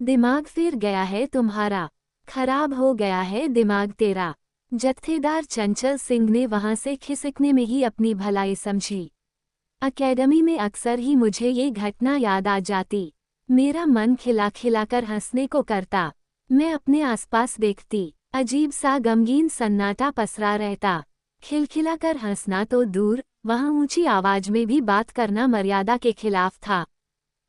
दिमाग फिर गया है तुम्हारा, खराब हो गया है दिमाग तेरा। जत्थेदार चंचल सिंह ने वहां से खिसकने में ही अपनी भलाई समझी। अकेडमी में अक्सर ही मुझे ये घटना याद आ जाती। मेरा मन खिला खिलाकर हंसने को करता। मैं अपने आसपास देखती, अजीब सा गमगीन सन्नाटा पसरा रहता। खिलखिलाकर हंसना तो दूर, वहां ऊंची आवाज में भी बात करना मर्यादा के खिलाफ था।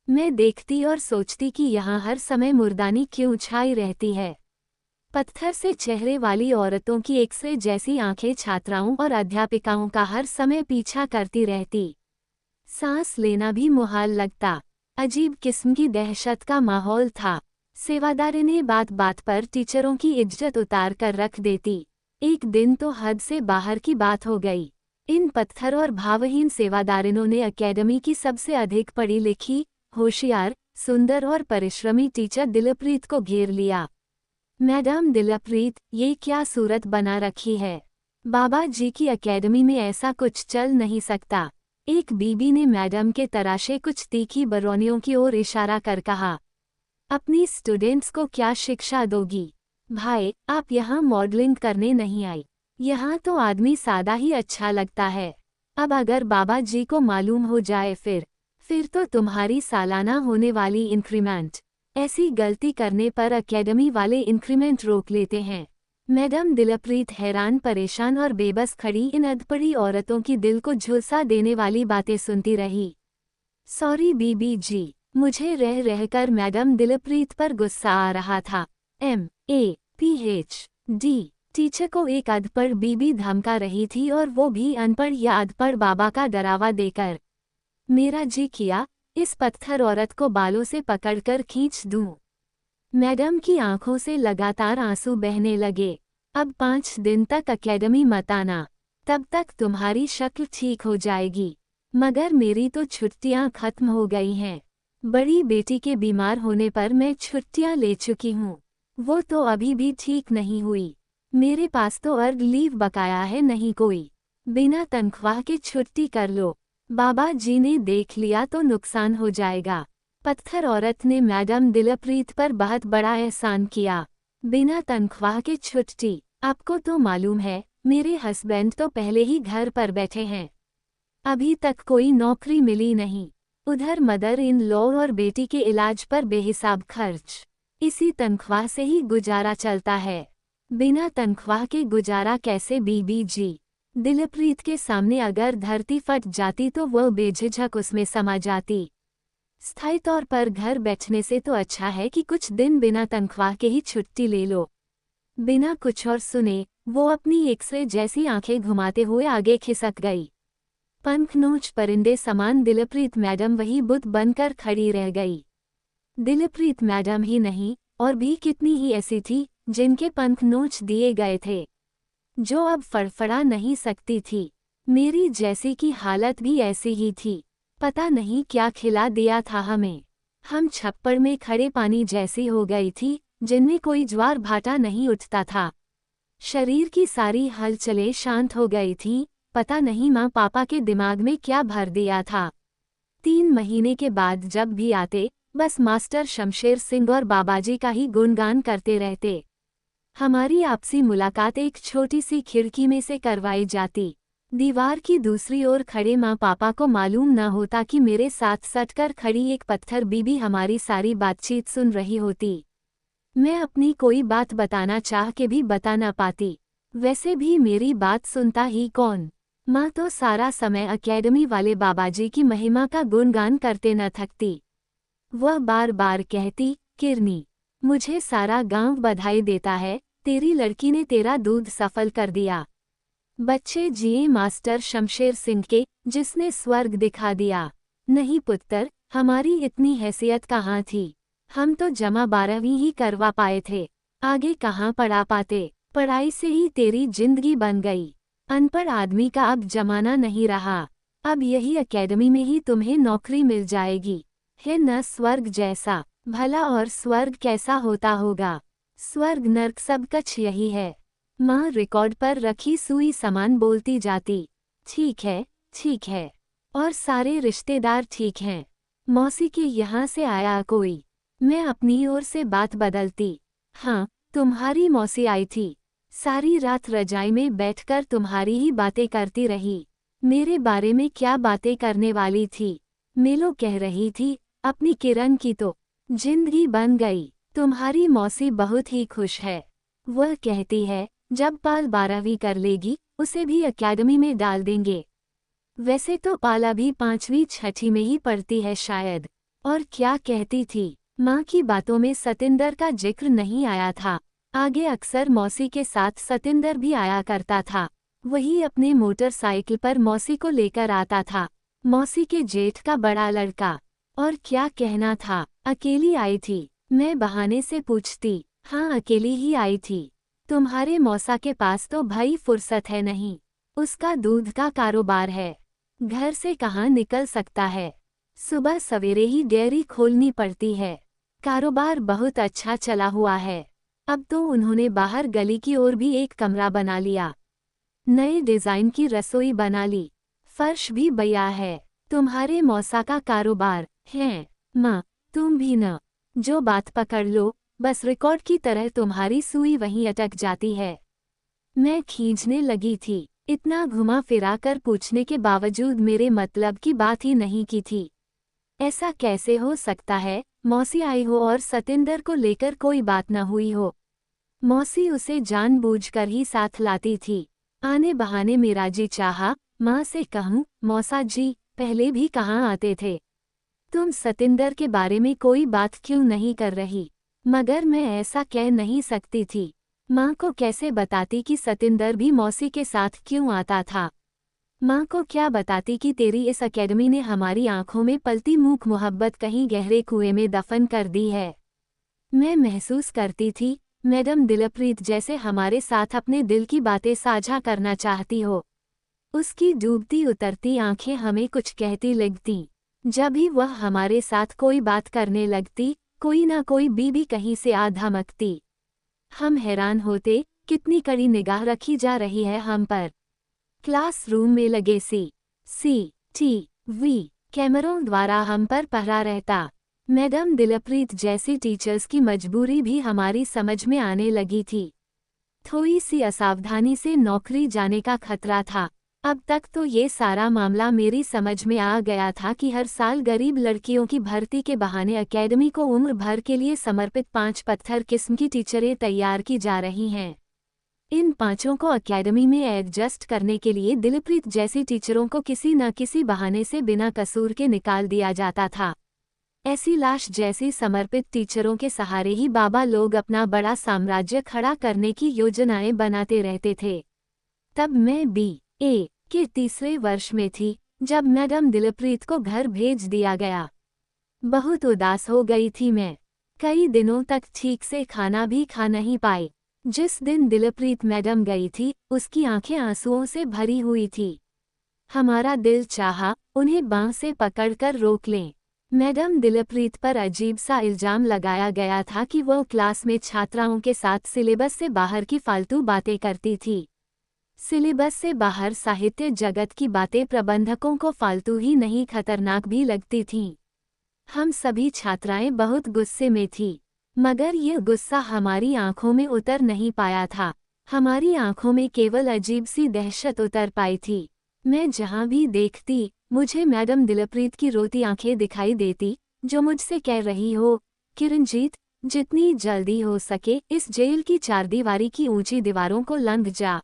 मैं देखती और सोचती कि यहाँ हर समय मुर्दानी क्यों छाई रहती है। पत्थर से चेहरे वाली औरतों की एक से जैसी आंखें छात्राओं और अध्यापिकाओं का हर समय पीछा करती रहती। सांस लेना भी मुहाल लगता। अजीब किस्म की दहशत का माहौल था। सेवादारिनें बात बात पर टीचरों की इज्जत उतार कर रख देती। एक दिन तो हद से बाहर की बात हो गई। इन पत्थर और भावहीन सेवादारिनों ने अकेडमी की सबसे अधिक पढ़ी लिखी, होशियार, सुंदर और परिश्रमी टीचर दिलप्रीत को घेर लिया। मैडम दिलप्रीत, ये क्या सूरत बना रखी है? बाबा जी की अकेडमी में ऐसा कुछ चल नहीं सकता। एक बीबी ने मैडम के तराशे कुछ तीखी बरौनियों की ओर इशारा कर कहा। अपनी स्टूडेंट्स को क्या शिक्षा दोगी? भाई, आप यहाँ मॉडलिंग करने नहीं आई। यहाँ तो आदमी सादा ही अच्छा लगता है। अब अगर बाबा जी को मालूम हो जाए फिर तो तुम्हारी सालाना होने वाली इंक्रीमेंट। ऐसी गलती करने पर अकेडमी वाले इंक्रीमेंट रोक लेते हैं। मैडम दिलप्रीत हैरान परेशान और बेबस खड़ी इन अधपड़ी औरतों की दिल को झुलसा देने वाली बातें सुनती रही। सॉरी बीबी जी, मुझे रह रहकर मैडम दिलप्रीत पर गुस्सा आ रहा था। MA PhD टीचर को एक अधपढ़ बीबी धमका रही थी और वो भी अनपढ़ या अधपढ़ बाबा का डरावा देकर। मेरा जी किया, इस पत्थर औरत को बालों से पकड़कर खींच दूं। मैडम की आंखों से लगातार आंसू बहने लगे। अब 5 दिन तक अकेडमी मत आना, तब तक तुम्हारी शक्ल ठीक हो जाएगी। मगर मेरी तो छुट्टियां खत्म हो गई हैं। बड़ी बेटी के बीमार होने पर मैं छुट्टियां ले चुकी हूँ। वो तो अभी भी ठीक नहीं हुई। मेरे पास तो अर्ग लीव बकाया है नहीं कोई। बिना तनख्वाह के छुट्टी कर लो। बाबा जी ने देख लिया तो नुकसान हो जाएगा। पत्थर औरत ने मैडम दिलप्रीत पर बहुत बड़ा एहसान किया। बिना तनख्वाह के छुट्टी? आपको तो मालूम है, मेरे हस्बैंड तो पहले ही घर पर बैठे हैं। अभी तक कोई नौकरी मिली नहीं। उधर मदर इन लॉ और बेटी के इलाज पर बेहिसाब खर्च। इसी तनख्वाह से ही गुजारा चलता है। बिना तनख्वाह के गुजारा कैसे बीबी जी? दिलप्रीत के सामने अगर धरती फट जाती तो वह बेझिझक उसमें समा जाती। स्थायी तौर पर घर बैठने से तो अच्छा है कि कुछ दिन बिना तनख्वाह के ही छुट्टी ले लो। बिना कुछ और सुने वो अपनी एक्स-रे जैसी आंखें घुमाते हुए आगे खिसक गई। पंखनोच परिंदे समान दिलप्रीत मैडम वही बुत बनकर खड़ी रह गई। दिलप्रीत मैडम ही नहीं, और भी कितनी ही ऐसी थी जिनके पंख नोच दिए गए थे, जो अब फड़फड़ा नहीं सकती थी। मेरी जैसी की हालत भी ऐसी ही थी। पता नहीं क्या खिला दिया था हमें। हम छप्पड़ में खड़े पानी जैसी हो गई थी, जिनमें कोई ज्वार भाटा नहीं उठता था। शरीर की सारी हलचलें शांत हो गई थीं। पता नहीं माँ पापा के दिमाग में क्या भर दिया था। 3 महीने के बाद जब भी आते, बस मास्टर शमशेर सिंह और बाबाजी का ही गुणगान करते रहते। हमारी आपसी मुलाकात एक छोटी सी खिड़की में से करवाई जाती। दीवार की दूसरी ओर खड़े माँ पापा को मालूम न होता कि मेरे साथ सटकर खड़ी एक पत्थर बीबी हमारी सारी बातचीत सुन रही होती। मैं अपनी कोई बात बताना चाह के भी बता न पाती। वैसे भी मेरी बात सुनता ही कौन? माँ तो सारा समय अकेडमी वाले बाबाजी की महिमा का गुणगान करते न थकती। वह बार बार कहती, किरनी, मुझे सारा गांव बधाई देता है, तेरी लड़की ने तेरा दूध सफल कर दिया। बच्चे जिए मास्टर शमशेर सिंह के, जिसने स्वर्ग दिखा दिया। नहीं पुत्र, हमारी इतनी हैसियत कहाँ थी। हम तो जमा 12वीं ही करवा पाए थे, आगे कहाँ पढ़ा पाते। पढ़ाई से ही तेरी जिंदगी बन गई। अनपढ़ आदमी का अब जमाना नहीं रहा। अब यही अकेडमी में ही तुम्हें नौकरी मिल जाएगी। है न स्वर्ग जैसा? भला और स्वर्ग कैसा होता होगा? स्वर्ग नर्क सब कुछ यही है। माँ रिकॉर्ड पर रखी सुई समान बोलती जाती। ठीक है, ठीक है। और सारे रिश्तेदार ठीक हैं? मौसी के यहाँ से आया कोई? मैं अपनी ओर से बात बदलती। हाँ, तुम्हारी मौसी आई थी। सारी रात रजाई में बैठकर तुम्हारी ही बातें करती रही। मेरे बारे में क्या बातें करने वाली थी? मेलो कह रही थी, अपनी किरण की तो जिंदगी बन गई। तुम्हारी मौसी बहुत ही खुश है। वह कहती है, जब पाल 12वीं कर लेगी, उसे भी अकेडमी में डाल देंगे। वैसे तो पाला भी 5वीं 6वीं में ही पढ़ती है शायद। और क्या कहती थी? माँ की बातों में सतिंदर का जिक्र नहीं आया था। आगे अक्सर मौसी के साथ सतिंदर भी आया करता था। वही अपने मोटरसाइकिल पर मौसी को लेकर आता था। मौसी के जेठ का बड़ा लड़का। और क्या कहना था, अकेली आई थी? मैं बहाने से पूछती। हाँ, अकेली ही आई थी। तुम्हारे मौसा के पास तो भाई फुर्सत है नहीं। उसका दूध का कारोबार है। घर से कहाँ निकल सकता है? सुबह सवेरे ही डेयरी खोलनी पड़ती है। कारोबार बहुत अच्छा चला हुआ है। अब तो उन्होंने बाहर गली की ओर भी एक कमरा बना लिया। नए डिजाइन की रसोई बना ली। फर्श भी बया है। तुम्हारे मौसा का कारोबार है। माँ, तुम भी न। जो बात पकड़ लो, बस रिकॉर्ड की तरह तुम्हारी सुई वहीं अटक जाती है। मैं खींचने लगी थी। इतना घुमा फिरा कर पूछने के बावजूद मेरे मतलब की बात ही नहीं की थी। ऐसा कैसे हो सकता है, मौसी आई हो और सतिंदर को लेकर कोई बात न हुई हो? मौसी उसे जानबूझकर ही साथ लाती थी। आने बहाने मेरा जी चाहा, माँ से कहूँ, मौसा जी, पहले भी कहाँ आते थे? तुम सतिंदर के बारे में कोई बात क्यों नहीं कर रही? मगर मैं ऐसा कह नहीं सकती थी। माँ को कैसे बताती कि सतिंदर भी मौसी के साथ क्यों आता था? माँ को क्या बताती कि तेरी इस अकेडमी ने हमारी आंखों में पलती मूक मोहब्बत कहीं गहरे कुएं में दफन कर दी है। मैं महसूस करती थी, मैडम दिलप्रीत जैसे हमारे साथ अपने दिल की बातें साझा करना चाहती हो। उसकी डूबती उतरती आंखें हमें कुछ कहती लगती। जब भी वह हमारे साथ कोई बात करने लगती, कोई ना कोई बीबी कहीं से आ धमकती। हम हैरान होते, कितनी कड़ी निगाह रखी जा रही है हम पर। क्लासरूम में लगे CCTV कैमरों द्वारा हम पर पहरा रहता। मैडम दिलप्रीत जैसी टीचर्स की मजबूरी भी हमारी समझ में आने लगी थी। थोड़ी सी असावधानी से नौकरी जाने का खतरा था। अब तक तो ये सारा मामला मेरी समझ में आ गया था कि हर साल गरीब लड़कियों की भर्ती के बहाने अकेडमी को उम्र भर के लिए समर्पित 5 पत्थर किस्म की टीचरें तैयार की जा रही हैं। इन 5 को अकेडमी में एडजस्ट करने के लिए दिलप्रीत जैसी टीचरों को किसी न किसी बहाने से बिना कसूर के निकाल दिया जाता था। ऐसी लाश जैसी समर्पित टीचरों के सहारे ही बाबा लोग अपना बड़ा साम्राज्य खड़ा करने की योजनाएं बनाते रहते थे। तब मैं BA के 3रे वर्ष में थी, जब मैडम दिलप्रीत को घर भेज दिया गया। बहुत उदास हो गई थी मैं। कई दिनों तक ठीक से खाना भी खा नहीं पाई। जिस दिन दिलप्रीत मैडम गई थी, उसकी आंखें आंसुओं से भरी हुई थी। हमारा दिल चाहा, उन्हें बांह से पकड़कर रोक लें। मैडम दिलप्रीत पर अजीब सा इल्जाम लगाया गया था कि वह क्लास में छात्राओं के साथ सिलेबस से बाहर की फालतू बातें करती थी। सिलेबस से बाहर साहित्य जगत की बातें प्रबंधकों को फालतू ही नहीं खतरनाक भी लगती थीं। हम सभी छात्राएं बहुत गुस्से में थी, मगर यह गुस्सा हमारी आंखों में उतर नहीं पाया था। हमारी आंखों में केवल अजीब सी दहशत उतर पाई थी। मैं जहां भी देखती, मुझे मैडम दिलप्रीत की रोती आंखें दिखाई देती, जो मुझसे कह रही हो, किरणजीत, जितनी जल्दी हो सके इस जेल की चारदीवारी की ऊंची दीवारों को लंघ जा।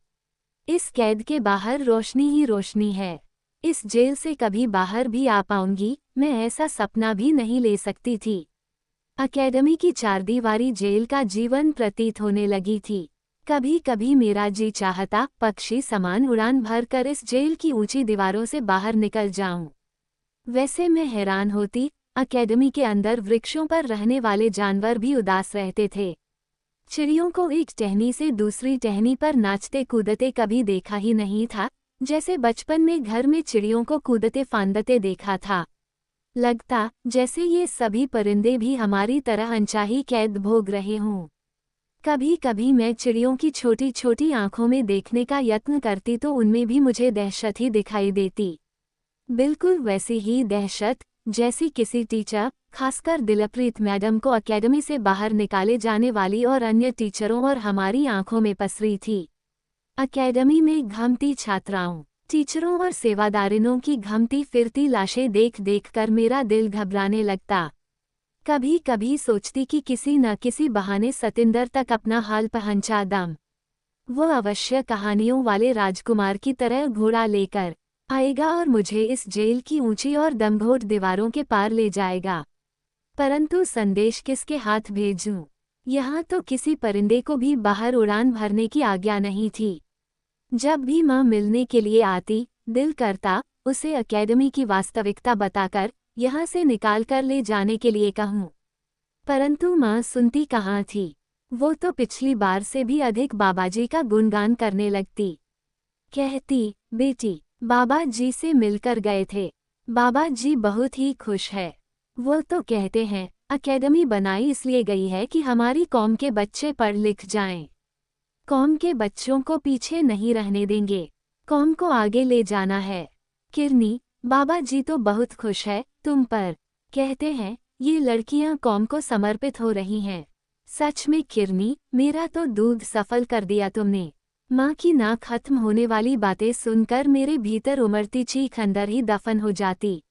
इस कैद के बाहर रोशनी ही रोशनी है। इस जेल से कभी बाहर भी आ पाऊंगी, मैं ऐसा सपना भी नहीं ले सकती थी। अकेडमी की चारदीवारी जेल का जीवन प्रतीत होने लगी थी। कभी कभी मेरा जी चाहता, पक्षी समान उड़ान भरकर इस जेल की ऊंची दीवारों से बाहर निकल जाऊं। वैसे मैं हैरान होती, अकेडमी के अंदर वृक्षों पर रहने वाले जानवर भी उदास रहते थे। चिड़ियों को एक टहनी से दूसरी टहनी पर नाचते कूदते कभी देखा ही नहीं था, जैसे बचपन में घर में चिड़ियों को कूदते फांदते देखा था। लगता जैसे ये सभी परिंदे भी हमारी तरह अनचाही कैद भोग रहे हों। कभी कभी मैं चिड़ियों की छोटी छोटी आंखों में देखने का यत्न करती तो उनमें भी मुझे दहशत ही दिखाई देती। बिल्कुल वैसी ही दहशत, जैसी किसी टीचर, खासकर दिलप्रीत मैडम को एकेडमी से बाहर निकाले जाने वाली और अन्य टीचरों और हमारी आंखों में पसरी थी। एकेडमी में घूमती छात्राओं, टीचरों और सेवादारिनों की घूमती फिरती लाशें देख देख कर मेरा दिल घबराने लगता। कभी कभी सोचती कि किसी न किसी बहाने सतिंदर तक अपना हाल पहुंचा दम। वो अवश्य कहानियों वाले राजकुमार की तरह घोड़ा लेकर आएगा और मुझे इस जेल की ऊंची और दमघोट दीवारों के पार ले जाएगा। परंतु संदेश किसके हाथ भेजूं? यहाँ तो किसी परिंदे को भी बाहर उड़ान भरने की आज्ञा नहीं थी। जब भी माँ मिलने के लिए आती, दिल करता उसे एकेडमी की वास्तविकता बताकर यहाँ से निकाल कर ले जाने के लिए कहूँ। परंतु माँ सुनती कहाँ थी। वो तो पिछली बार से भी अधिक बाबाजी का गुणगान करने लगती। कहती, बेटी, बाबा जी से मिलकर गए थे। बाबा जी बहुत ही खुश है। वो तो कहते हैं एकेडमी बनाई इसलिए गई है कि हमारी कौम के बच्चे पढ़ लिख जाएं। कौम के बच्चों को पीछे नहीं रहने देंगे। कौम को आगे ले जाना है। किरनी, बाबा जी तो बहुत खुश है तुम पर। कहते हैं ये लड़कियां कौम को समर्पित हो रही हैं। सच में किरनी, मेरा तो दूध सफल कर दिया तुमने। माँ की ना खत्म होने वाली बातें सुनकर मेरे भीतर उमड़ती चीख अंदर ही दफन हो जाती।